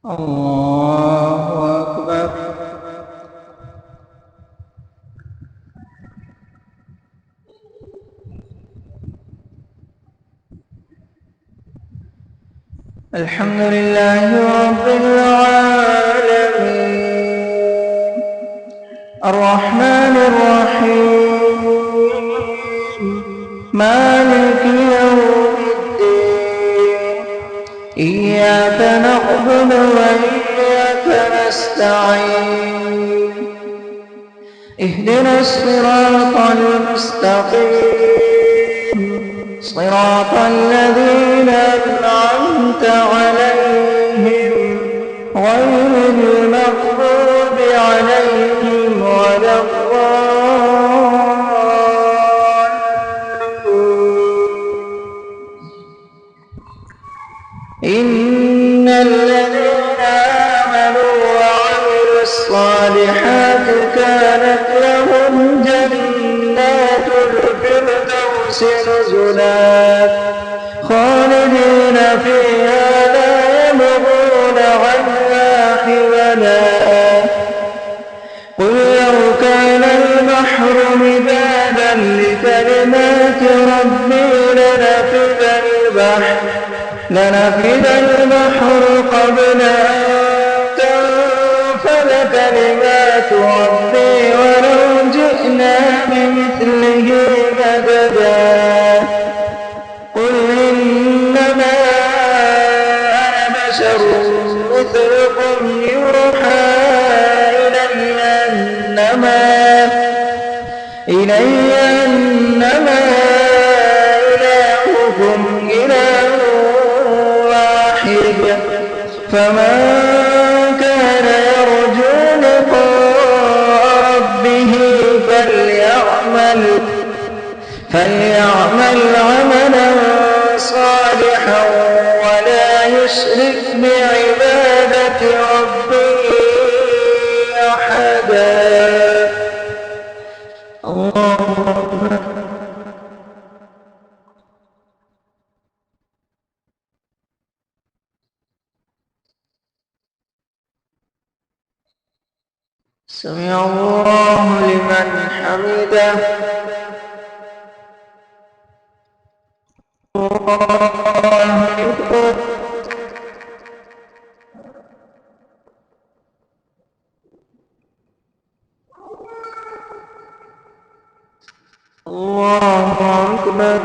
الله أكبر. الحمد لله رب العالمين الرحمن الرحيم مالك يوم الدين إياك نعبد وإياك نستعين اهدنا الصراط المستقيم صراط الذين أنعمت عليهم غير المغضوب عليهم ولا الضالين. إن الذين آمنوا وعملوا الصالحات كانت لهم جنات الفردوس نزلا خالدين فيها لا يبغون عنها حولا. قل لو كان البحر مدادا لكلمات ربي لنفد البحر قبل أن تنفذ كلمات ربي ولو جئنا بمثله مددا. قل إنما أنا بشر مثلكم يوحى إلي أنما إلهكم إله واحد. فمن كان يرجو لقاء ربه فليعمل عملا صالحا ولا يشرك بعبادة ربه أحدا. الله أكبر. سمع الله لمن حمده. الله أكبر. الله أكبر.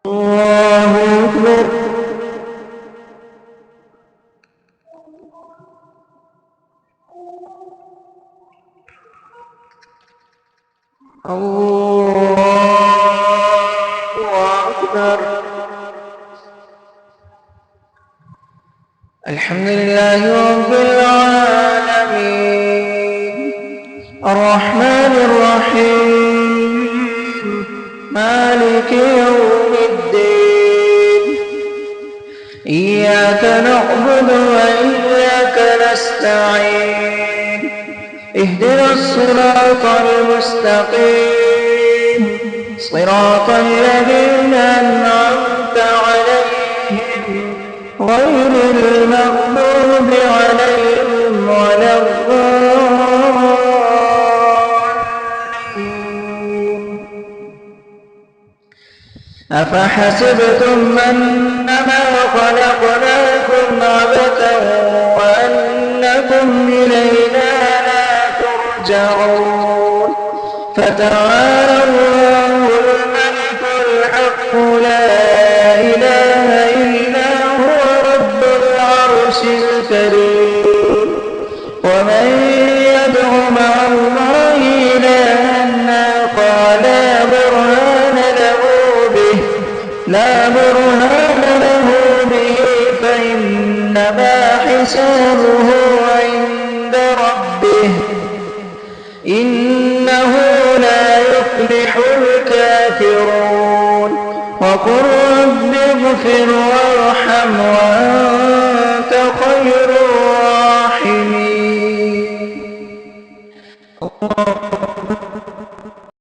الله أكبر. الله أكبر. الحمد لله رب العالمين الرحمن الرحيم مالك يوم الدين إياك نعبد وإياك نستعين اهدنا الصراط المستقيم صراط الذين أنعمت عليهم غير المغضوب عليهم ولا الضالين. أفحسبتم أنما خلقناكم عبثا وأنكم إلينا ترجعون. فتعالى الله الملك الحق لا إله إلا هو رب العرش الكريم. ومن يدع مع الله إلها آخر لا برهان له به فإنما حسابه عند ربه إنه لا يفلح الكافرون. وقل رب اغفر وارحم وأنت خير الراحمين.